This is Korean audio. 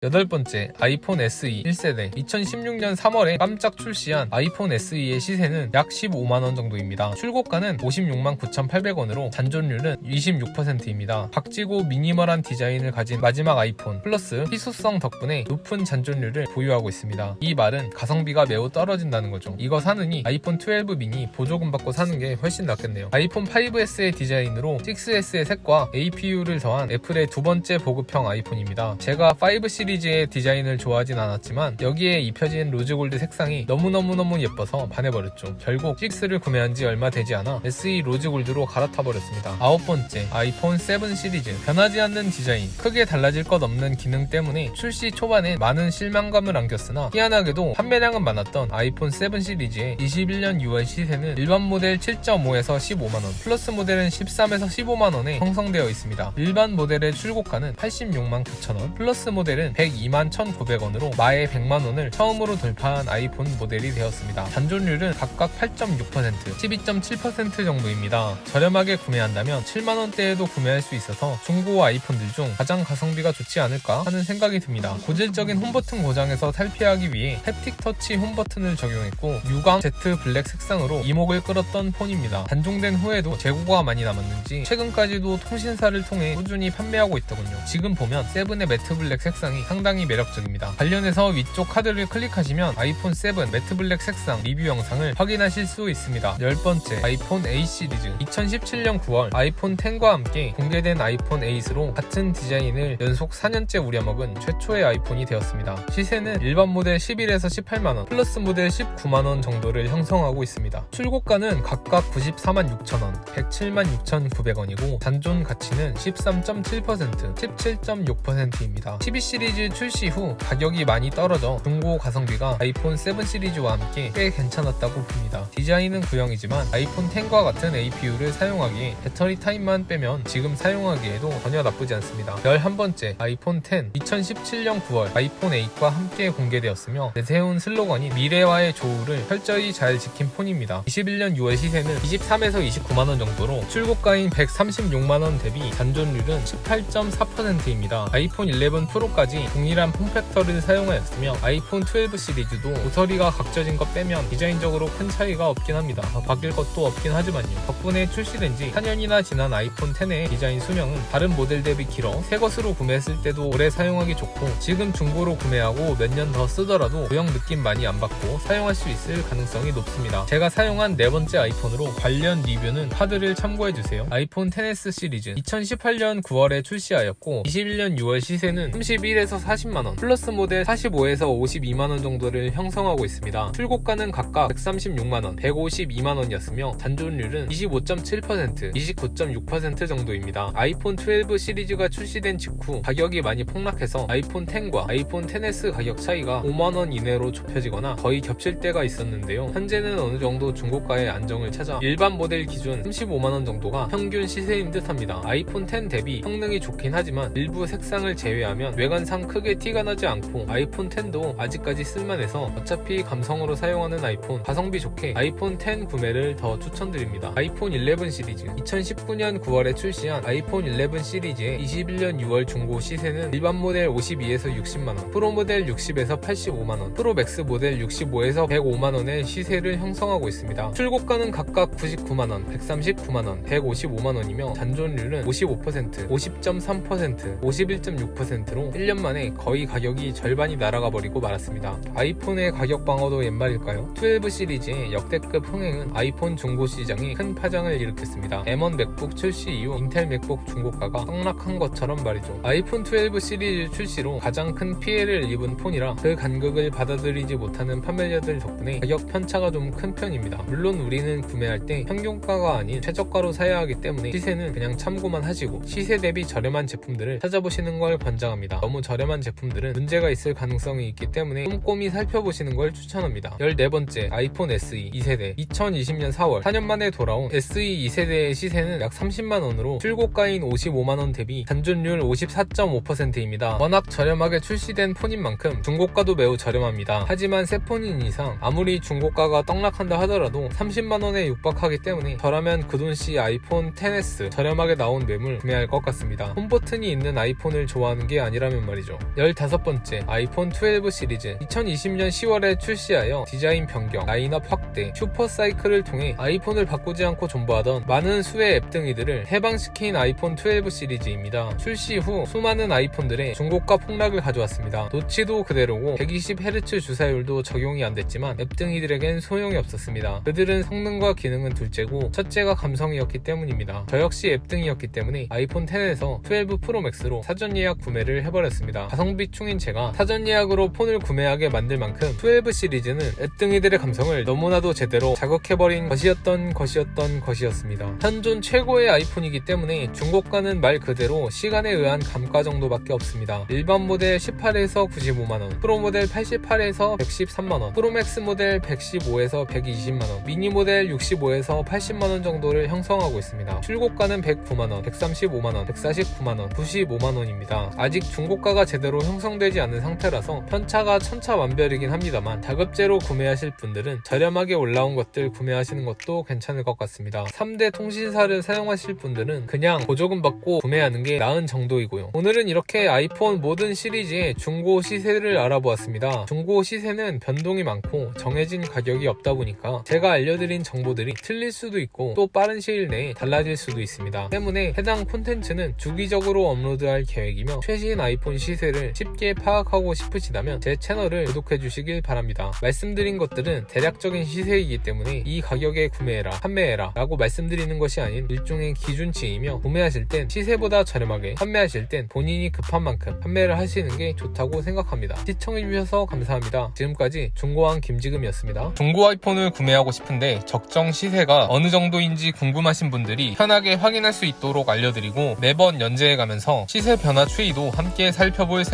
여덟 번째, 아이폰 SE 1세대. 2016년 3월에 깜짝 출시한 아이폰 SE의 시세는 약 15만원 정도입니다. 출고가는 56만 9,800원으로 잔존율은 26%입니다. 각지고 미니멀한 디자인을 가진 마지막 아이폰 플러스 희소성 덕분에 높은 잔존율을 보유하고 있습니다. 이 말은 가성비가 매우 떨어진다는 거죠. 이거 사느니 아이폰 12 미니 보조금 받고 사는 게 훨씬 낫겠네요. 아이폰 5S의 디자인으로 6S의 색과 APU를 더한 애플의 두 번째 보급형 아이폰입니다. 제가 5 시리즈의 디자인을 좋아하진 않았지만 여기에 입혀진 로즈골드 색상이 너무너무 예뻐서 반해버렸죠. 결국 6를 구매한 지 얼마 되지 않아 SE 로즈골드로 갈아타버렸습니다. 아홉 번째, 아이폰 7 시리즈. 변하지 않는 디자인, 크게 달라질 것 없는 기능 때문에 출시 초반에 많은 실망감을 안겼으나 희한하게도 판매량은 많았던 아이폰 7 시리즈의 21년 6월 시세는 일반 모델 7.5에서 15만원, 플러스 모델은 13에서 15만원에 형성되어 있습니다. 일반 모델의 출고가는 86만 9천원, 플러스 모델은 102만 1,900원으로 마의 100만원을 처음으로 돌파한 아이폰 모델이 되었습니다. 잔존율은 각각 8.6%, 12.7% 정도입니다. 저렴하게 구매한다면 7만원대에도 구매할 수 있어서 중고 아이폰들 중 가장 가성비가 좋지 않을까 하는 생각이 듭니다. 고질적인 홈버튼 고장에서 탈피하기 위해 햅틱 터치 홈버튼을 적용했고 유광 제트 블랙 색상으로 이목을 끌었던 폰입니다. 단종된 후에도 재고가 많이 남았는지 최근까지도 통신사를 통해 꾸준히 판매하고 있더군요. 지금 보면 세븐의 매트 블랙 색상이 상당히 매력적입니다. 관련해서 위쪽 카드를 클릭하시면 아이폰 7 매트 블랙 색상 리뷰 영상을 확인하실 수 있습니다. 열 번째, 아이폰 8 시리즈. 2017년 9월 아이폰 10과 함께 공개된 아이폰 8으로 같은 디자인을 연속 4년째 우려먹은 최초의 아이폰이 되었습니다. 시세는 일반 모델 11에서 18만원, 플러스 모델 19만원 정도를 형성하고 있습니다. 출고가는 각각 94만 6천원, 107만 6,900원이고 잔존 가치는 13.7%, 17.6%입니다. 12 시리즈 출시 후 가격이 많이 떨어져 중고 가성비가 아이폰 7 시리즈와 함께 꽤 괜찮았다고 봅니다. 디자인은 구형이지만 아이폰 10과 같은 APU를 사용하기에 배터리 타임만 빼면 지금 사용하기에도 전혀 나쁘지 않습니다. 11번째, 아이폰 10. 2017년 9월 아이폰 8과 함께 공개되었으며 내세운 슬로건이 미래와의 조우를 철저히 잘 지킨 폰입니다. 21년 6월 시세는 23에서 29만원 정도로 출고가인 136만원 대비 잔존율은 18.4%입니다. 아이폰 11 프로까지 동일한 폼팩터를 사용하였으며 아이폰 12 시리즈도 모서리가 각져진 것 빼면 디자인적으로 큰 차이가 없긴 합니다. 바뀔 것도 없긴 하지만요. 덕분에 출시된 지 4년이나 지난 아이폰 10의 디자인 수명은 다른 모델 대비 길어 새 것으로 구매했을 때도 오래 사용하기 좋고 지금 중고로 구매하고 몇 년 더 쓰더라도 구형 느낌 많이 안 받고 사용할 수 있을 가능성이 높습니다. 제가 사용한 네 번째 아이폰으로 관련 리뷰는 카드를 참고해주세요. 아이폰 XS 시리즈. 2018년 9월에 출시하였고 21년 6월 시세는 31에서 40만원, 플러스 모델 45에서 52만원 정도를 형성하고 있습니다. 출고가는 각각 136만원, 152만원이었으며 잔존율은 25.7%, 29.6% 정도입니다. 아이폰 12 시리즈가 출시된 직후 가격이 많이 폭락해서 아이폰 10과 아이폰 XS 가격 차이가 5만원 이내로 좁혀지거나 거의 겹칠 때가 있었는데요. 현재는 어느 정도 중고가의 안정을 찾아 일반 모델 기준 35만원 정도가 평균 시세인 듯합니다. 아이폰 10 대비 성능이 좋긴 하지만 일부 색상을 제외하면 외관상 크게 티가 나지 않고 아이폰 10도 아직까지 쓸만해서 어차피 감성으로 사용하는 아이폰, 가성비 좋게 아이폰 10 구매를 더 추천드립니다. 아이폰 11 시리즈. 2019년 9월에 출시한 아이폰 11 시리즈의 21년 6월 중고 시세는 일반 모델 52에서 60만원, 프로 모델 60에서 85만원, 프로 맥스 모델 65에서 105만원의 시세를 형성하고 있습니다. 출고가는 각각 99만원, 139만원, 155만원이며 잔존율은 55%, 50.3%, 51.6%로 1년 만에 거의 가격이 절반이 날아가 버리고 말았습니다. 아이폰의 가격 방어도 옛말일까요? 12 시리즈의 역대급 흥행은 아이폰 중고 시장에 큰 파장을 일으켰습니다. M1 맥북 출시 이후 인텔 맥북 중고가가 떡락한 것처럼 말이죠. 아이폰 12 시리즈 출시로 가장 큰 피해를 입은 폰이라 그 간극을 받아들이지 못하는 판매자들 덕분에 가격 편차가 좀 큰 편입니다. 물론 우리는 구매할 때 평균가가 아닌 최저가로 사야 하기 때문에 시세는 그냥 참고만 하시고 시세 대비 저렴한 제품들을 찾아보시는 걸 권장합니다. 너무 저렴한 제품들은 문제가 있을 가능성이 있기 때문에 꼼꼼히 살펴보시는 걸 추천합니다. 14번째, 아이폰 SE 2세대. 2020년 4월 4년 만에 돌아온 SE 2세대의 시세는 약 30만원으로 출고가인 55만원 대비 잔존율 54.5%입니다. 워낙 저렴하게 출시된 폰인 만큼 중고가도 매우 저렴합니다. 하지만 새 폰인 이상 아무리 중고가가 떡락한다 하더라도 30만원에 육박하기 때문에 저라면 그 돈씨 아이폰 XS 저렴하게 나온 매물 구매할 것 같습니다. 홈버튼이 있는 아이폰을 좋아하는 게 아니라면 말이죠. 시리즈죠. 15번째, 아이폰 12 시리즈. 2020년 10월에 출시하여 디자인 변경, 라인업 확대, 슈퍼사이클을 통해 아이폰을 바꾸지 않고 존버하던 많은 수의 앱등이들을 해방시킨 아이폰 12 시리즈입니다. 출시 후 수많은 아이폰들의 중고가 폭락을 가져왔습니다. 노치도 그대로고 120Hz 주사율도 적용이 안 됐지만 앱등이들에겐 소용이 없었습니다. 그들은 성능과 기능은 둘째고 첫째가 감성이었기 때문입니다. 저 역시 앱등이었기 때문에 아이폰 10에서 12 프로 맥스로 사전 예약 구매를 해버렸습니다. 가성비 충인 제가 사전 예약으로 폰을 구매하게 만들 만큼 12 시리즈는 앱등이들의 감성을 너무나도 제대로 자극해버린 것이었습니다. 현존 최고의 아이폰이기 때문에 중고가는 말 그대로 시간에 의한 감가 정도밖에 없습니다. 일반 모델 18에서 95만원, 프로 모델 88에서 113만원, 프로맥스 모델 115에서 120만원, 미니 모델 65에서 80만원 정도를 형성하고 있습니다. 출고가는 109만원, 135만원, 149만원, 95만원입니다. 아직 중고가가 제대로 형성되지 않은 상태라서 편차가 천차만별이긴 합니다만 자급제로 구매하실 분들은 저렴하게 올라온 것들 구매하시는 것도 괜찮을 것 같습니다. 3대 통신사를 사용하실 분들은 그냥 보조금 받고 구매하는 게 나은 정도이고요. 오늘은 이렇게 아이폰 모든 시리즈의 중고 시세를 알아보았습니다. 중고 시세는 변동이 많고 정해진 가격이 없다 보니까 제가 알려드린 정보들이 틀릴 수도 있고 또 빠른 시일 내에 달라질 수도 있습니다. 때문에 해당 콘텐츠는 주기적으로 업로드할 계획이며 최신 아이폰 시세를 쉽게 파악하고 싶으시다면 제 채널을 구독해 주시길 바랍니다. 말씀드린 것들은 대략적인 시세이기 때문에 이 가격에 구매해라, 판매해라 라고 말씀드리는 것이 아닌 일종의 기준치이며 구매하실 땐 시세보다 저렴하게, 판매하실 땐 본인이 급한 만큼 판매를 하시는 게 좋다고 생각합니다. 시청해주셔서 감사합니다. 지금까지 중고왕 김지금이었습니다. 중고 아이폰을 구매하고 싶은데 적정 시세가 어느 정도인지 궁금하신 분들이 편하게 확인할 수 있도록 알려드리고 매번 연재해가면서 시세 변화 추이도 함께 살펴볼